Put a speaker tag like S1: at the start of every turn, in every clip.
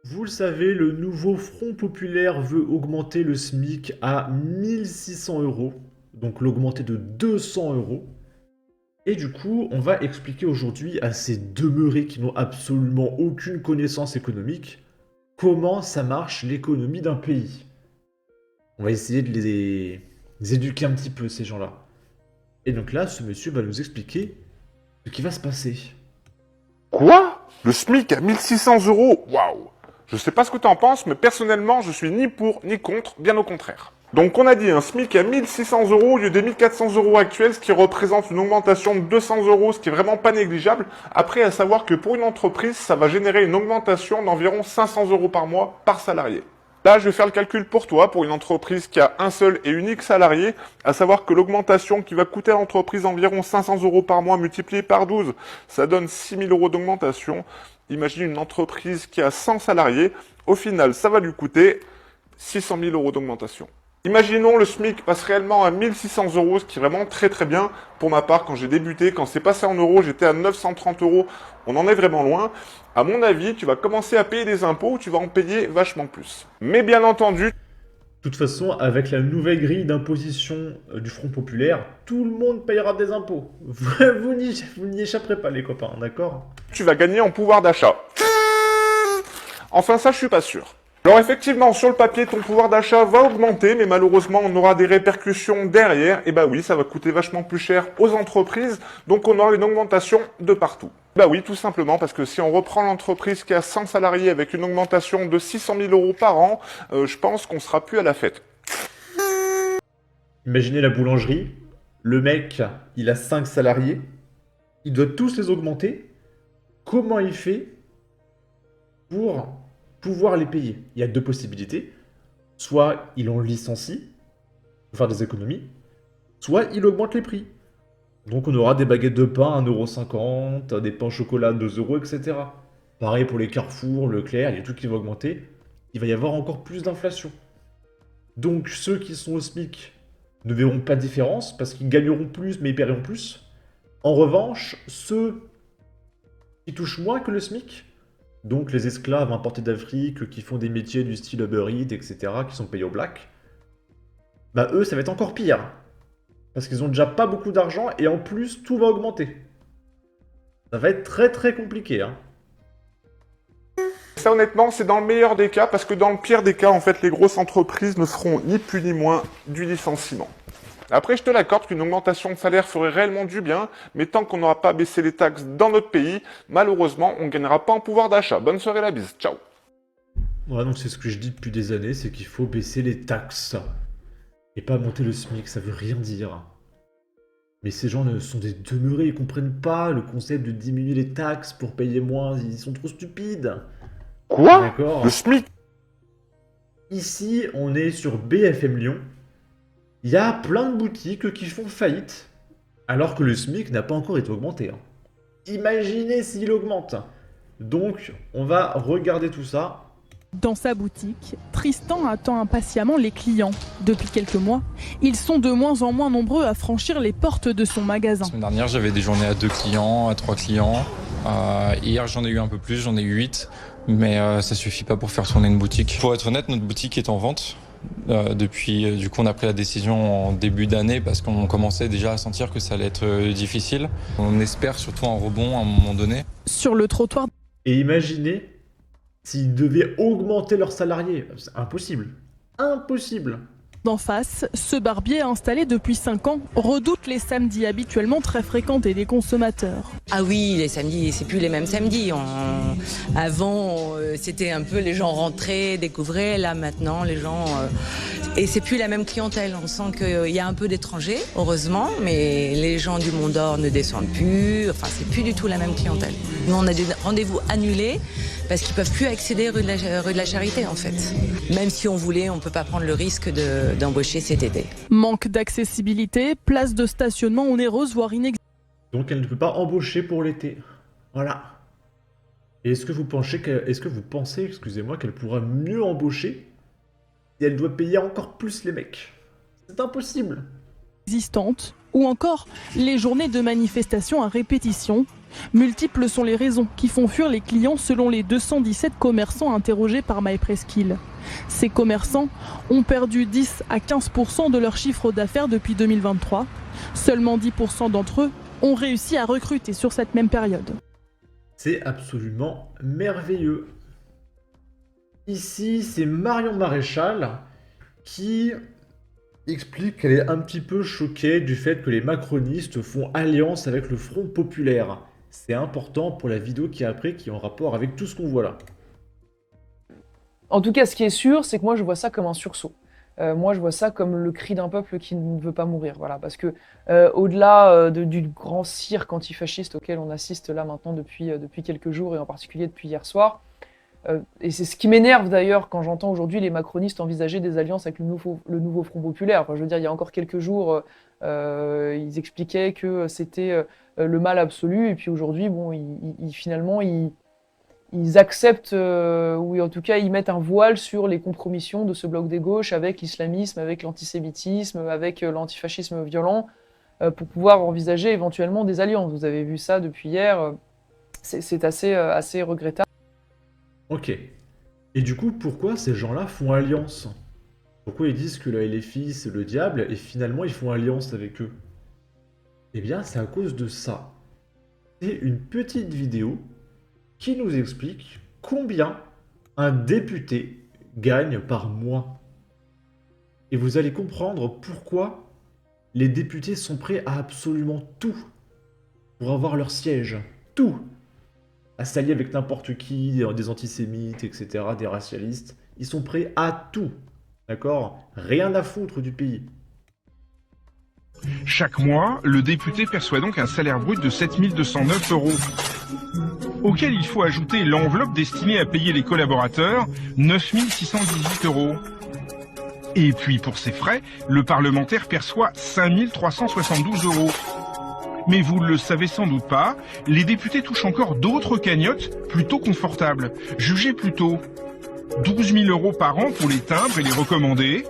S1: Vous le savez, le nouveau Front populaire veut augmenter le SMIC à 1600 euros, donc l'augmenter de 200 euros. Et du coup, on va expliquer aujourd'hui à ces demeurés qui n'ont absolument aucune connaissance économique comment ça marche l'économie d'un pays. On va essayer de les éduquer un petit peu, ces gens-là. Et donc là, ce monsieur va nous expliquer ce qui va se passer.
S2: Quoi? Le SMIC à 1600 euros? Waouh! Je sais pas ce que t'en penses, mais personnellement, je suis ni pour ni contre, bien au contraire. Donc on a dit un SMIC à 1600 euros au lieu des 1400 euros actuels, ce qui représente une augmentation de 200 euros, ce qui est vraiment pas négligeable. Après, à savoir que pour une entreprise, ça va générer une augmentation d'environ 500 euros par mois par salarié. Là, je vais faire le calcul pour toi, pour une entreprise qui a un seul et unique salarié, à savoir que l'augmentation qui va coûter à l'entreprise environ 500 euros par mois multiplié par 12, ça donne 6 000 euros d'augmentation. Imagine une entreprise qui a 100 salariés, au final, ça va lui coûter 600 000 euros d'augmentation. Imaginons le SMIC passe réellement à 1600 euros, ce qui est vraiment très très bien. Pour ma part, quand j'ai débuté, quand c'est passé en euros, j'étais à 930 euros. On en est vraiment loin. À mon avis, tu vas commencer à payer des impôts ou tu vas en payer vachement plus. Mais bien entendu,
S1: De toute façon, avec la nouvelle grille d'imposition du Front populaire, tout le monde payera des impôts. Vous n'y échapperez pas, les copains, d'accord?
S2: tu vas gagner en pouvoir d'achat. Enfin, ça, je suis pas sûr. Alors effectivement, sur le papier, ton pouvoir d'achat va augmenter, mais malheureusement, on aura des répercussions derrière. Et bah oui, ça va coûter vachement plus cher aux entreprises, donc on aura une augmentation de partout. Bah oui, tout simplement, parce que si on reprend l'entreprise qui a 100 salariés avec une augmentation de 600 000 euros par an, je pense qu'on sera plus à la fête.
S1: Imaginez la boulangerie, le mec, il a 5 salariés, il doit tous les augmenter. Comment il fait pour pouvoir les payer? Il y a deux possibilités. Soit il en licencie, pour faire des économies, soit il augmente les prix. Donc on aura des baguettes de pain à 1,50 €, des pains au chocolat à 2 euros, etc. Pareil pour les Carrefour, Leclerc, il y a tout qui va augmenter. Il va y avoir encore plus d'inflation. Donc ceux qui sont au SMIC ne verront pas de différence parce qu'ils gagneront plus mais ils paieront plus. En revanche, ceux qui touchent moins que le SMIC, donc les esclaves importés d'Afrique qui font des métiers du style Uber Eats, etc., qui sont payés au black, bah eux ça va être encore pire. Parce qu'ils ont déjà pas beaucoup d'argent et en plus tout va augmenter. Ça va être très très compliqué, hein.
S2: Ça honnêtement, c'est dans le meilleur des cas, parce que dans le pire des cas, en fait, les grosses entreprises ne feront ni plus ni moins du licenciement. Après, je te l'accorde qu'une augmentation de salaire ferait réellement du bien, mais tant qu'on n'aura pas baissé les taxes dans notre pays, malheureusement, on ne gagnera pas en pouvoir d'achat. Bonne soirée, la bise. Ciao.
S1: Ouais, donc c'est ce que je dis depuis des années, c'est qu'il faut baisser les taxes. Et pas monter le SMIC, ça veut rien dire. Mais ces gens ne sont des demeurés, ils comprennent pas le concept de diminuer les taxes pour payer moins, ils sont trop stupides.
S2: Quoi? Le
S1: D'accord?
S2: SMIC?
S1: Ici, on est sur BFM Lyon. Il y a plein de boutiques qui font faillite, alors que le SMIC n'a pas encore été augmenté, hein. Imaginez s'il augmente. Donc, on va regarder tout ça.
S3: Dans sa boutique, Tristan attend impatiemment les clients. Depuis quelques mois, ils sont de moins en moins nombreux à franchir les portes de son magasin.
S4: La semaine dernière, j'avais des journées à 2 clients, à 3 clients. Hier, j'en ai eu un peu plus, j'en ai eu 8. Mais ça suffit pas pour faire tourner une boutique. Pour être honnête, notre boutique est en vente. Depuis, du coup, on a pris la décision en début d'année parce qu'on commençait déjà à sentir que ça allait être difficile. On espère surtout un rebond à un moment donné.
S3: Sur le trottoir
S1: Et imaginez s'ils devaient augmenter leurs salariés. C'est impossible. Impossible.
S3: d'en face, ce barbier installé depuis 5 ans redoute les samedis habituellement très fréquentés des consommateurs.
S5: Ah oui, les samedis, c'est plus les mêmes samedis. Avant, c'était un peu les gens rentraient, découvraient. Là, maintenant, les gens... Et c'est plus la même clientèle. On sent qu'il y a un peu d'étrangers, heureusement, mais les gens du Mont d'Or ne descendent plus. Enfin, c'est plus du tout la même clientèle. Nous, on a des rendez-vous annulés parce qu'ils peuvent plus accéder rue de la Charité, en fait. Même si on voulait, on peut pas prendre le risque d'embaucher cet été.
S3: Manque d'accessibilité, place de stationnement onéreuse, voire inexistante.
S1: Donc elle ne peut pas embaucher pour l'été. Voilà. Et est-ce que vous pensez, excusez-moi, qu'elle pourra mieux embaucher si elle doit payer encore plus les mecs? C'est impossible.
S3: Ou encore les journées de manifestation à répétition. Multiples sont les raisons qui font fuir les clients selon les 217 commerçants interrogés par MyPresqu'île. Ces commerçants ont perdu 10 à 15% de leur chiffre d'affaires depuis 2023. Seulement 10% d'entre eux ont réussi à recruter sur cette même période.
S1: C'est absolument merveilleux. Ici, c'est Marion Maréchal qui explique qu'elle est un petit peu choquée du fait que les macronistes font alliance avec le Front Populaire. C'est important pour la vidéo qui est après, qui est en rapport avec tout ce qu'on voit là.
S6: En tout cas, ce qui est sûr, c'est que moi, je vois ça comme un sursaut. Moi, je vois ça comme le cri d'un peuple qui ne veut pas mourir. Voilà, parce que au-delà du grand cirque antifasciste auquel on assiste là maintenant depuis quelques jours, et en particulier depuis hier soir, et c'est ce qui m'énerve d'ailleurs quand j'entends aujourd'hui les macronistes envisager des alliances avec le nouveau Front Populaire. Enfin, je veux dire, il y a encore quelques jours, ils expliquaient que c'était le mal absolu, et puis aujourd'hui, bon, finalement, ils acceptent, ou en tout cas, ils mettent un voile sur les compromissions de ce bloc des gauches avec l'islamisme, avec l'antisémitisme, avec l'antifascisme violent, pour pouvoir envisager éventuellement des alliances. Vous avez vu ça depuis hier, c'est assez regrettable.
S1: Ok. Et du coup, pourquoi ces gens-là font alliance? Pourquoi ils disent que la LFI c'est le diable et finalement ils font alliance avec eux? Eh bien, c'est à cause de ça. C'est une petite vidéo qui nous explique combien un député gagne par mois. Et vous allez comprendre pourquoi les députés sont prêts à absolument tout pour avoir leur siège. Tout. À s'allier avec n'importe qui, des antisémites, etc., des racialistes. Ils sont prêts à tout. D'accord? Rien à foutre du pays.
S7: Chaque mois, le député perçoit donc un salaire brut de 7 209 €, auquel il faut ajouter l'enveloppe destinée à payer les collaborateurs, 9 618 €. Et puis pour ses frais, le parlementaire perçoit 5 372 €. Mais vous ne le savez sans doute pas, les députés touchent encore d'autres cagnottes plutôt confortables. Jugez plutôt 12 000 € par an pour les timbres et les recommandés,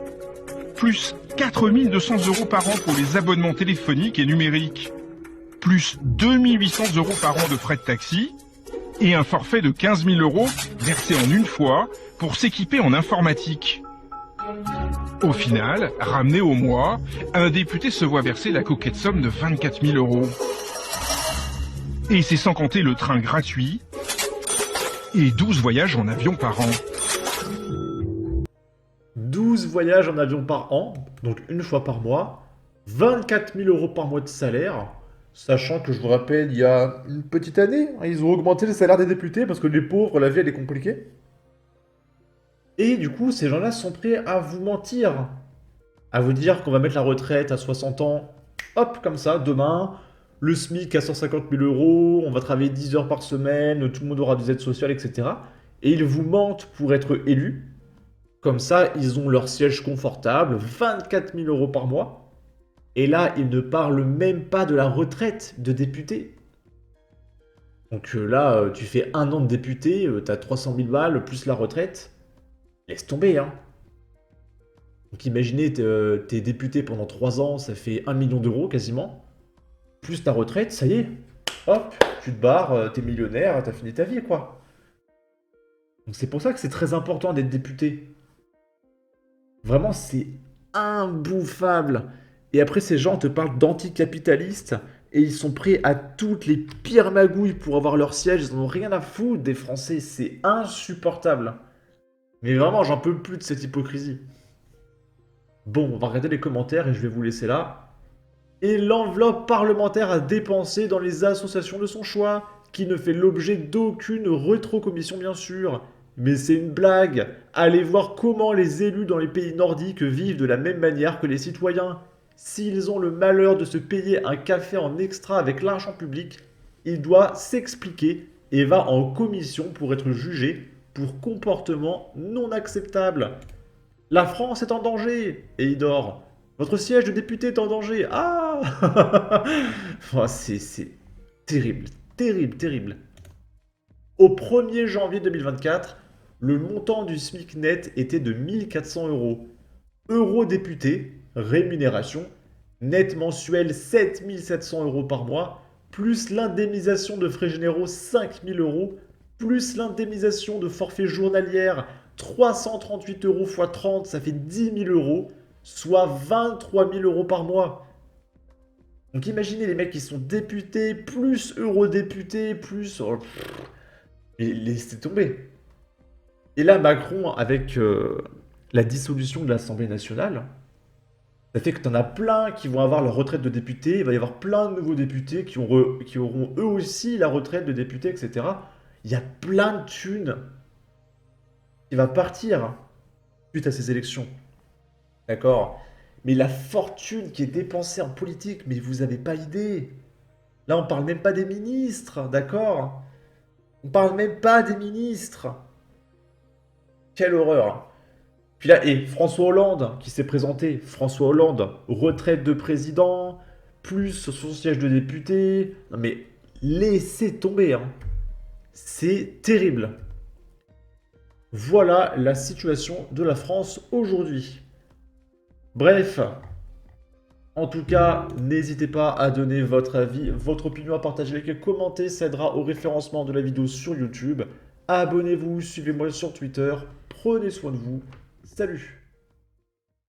S7: plus 4 200 € par an pour les abonnements téléphoniques et numériques, plus 2 800 € par an de frais de taxi, et un forfait de 15 000 € versé en une fois pour s'équiper en informatique. Au final, ramené au mois, un député se voit verser la coquette somme de 24 000 €. Et c'est sans compter le train gratuit et 12 voyages en avion par an.
S1: 12 voyages en avion par an, donc une fois par mois, 24 000 € par mois de salaire, sachant que je vous rappelle, il y a une petite année, ils ont augmenté le salaire des députés parce que les pauvres, la vie elle est compliquée. Et du coup, ces gens-là sont prêts à vous mentir, à vous dire qu'on va mettre la retraite à 60 ans, hop, comme ça, demain, le SMIC à 150 000 €, on va travailler 10 heures par semaine, tout le monde aura des aides sociales, etc. Et ils vous mentent pour être élus. Comme ça, ils ont leur siège confortable, 24 000 € par mois. Et là, ils ne parlent même pas de la retraite de député. Donc là, tu fais un an de député, t'as 300 000 balles, plus la retraite. Laisse tomber, hein. Donc imaginez, t'es député pendant 3 ans, ça fait 1 million d'euros quasiment. Plus ta retraite, ça y est. Hop, tu te barres, t'es millionnaire, t'as fini ta vie, quoi. Donc c'est pour ça que c'est très important d'être député. Vraiment, c'est imbouffable. Et après, ces gens te parlent d'anticapitalistes et ils sont prêts à toutes les pires magouilles pour avoir leur siège. Ils n'en ont rien à foutre des Français. C'est insupportable. Mais vraiment, j'en peux plus de cette hypocrisie. Bon, on va regarder les commentaires et je vais vous laisser là. Et l'enveloppe parlementaire à dépenser dans les associations de son choix, qui ne fait l'objet d'aucune rétrocommission bien sûr. Mais c'est une blague. Allez voir comment les élus dans les pays nordiques vivent de la même manière que les citoyens. S'ils ont le malheur de se payer un café en extra avec l'argent public, il doit s'expliquer et va en commission pour être jugé pour comportement non acceptable. La France est en danger. Et il dort. Votre siège de député est en danger. Ah oh, c'est terrible, terrible, terrible. Au 1er janvier 2024, le montant du SMIC net était de 1 400 €. Eurodéputé, rémunération, net mensuel 7 700 € par mois, plus l'indemnisation de frais généraux 5 000 euros, plus l'indemnisation de forfait journalière 338 euros x 30, ça fait 10 000 euros, soit 23 000 euros par mois. Donc imaginez les mecs qui sont députés, plus eurodéputés, plus... Oh, et laissez tomber. Et là, Macron, avec la dissolution de l'Assemblée nationale, ça fait que tu en as plein qui vont avoir leur retraite de député, il va y avoir plein de nouveaux députés qui auront eux aussi la retraite de député, etc. Il y a plein de thunes qui va partir suite à ces élections. D'accord? Mais la fortune qui est dépensée en politique, mais vous n'avez pas idée. Là, on parle même pas des ministres, d'accord? On parle même pas des ministres. Quelle horreur. Puis là, et François Hollande qui s'est présenté. François Hollande, retraite de président, plus son siège de député. Non mais laissez tomber. Hein. C'est terrible. Voilà la situation de la France aujourd'hui. Bref, en tout cas, n'hésitez pas à donner votre avis, votre opinion, à partager, liker, commenter, ça aidera au référencement de la vidéo sur YouTube. Abonnez-vous, suivez-moi sur Twitter, prenez soin de vous, salut!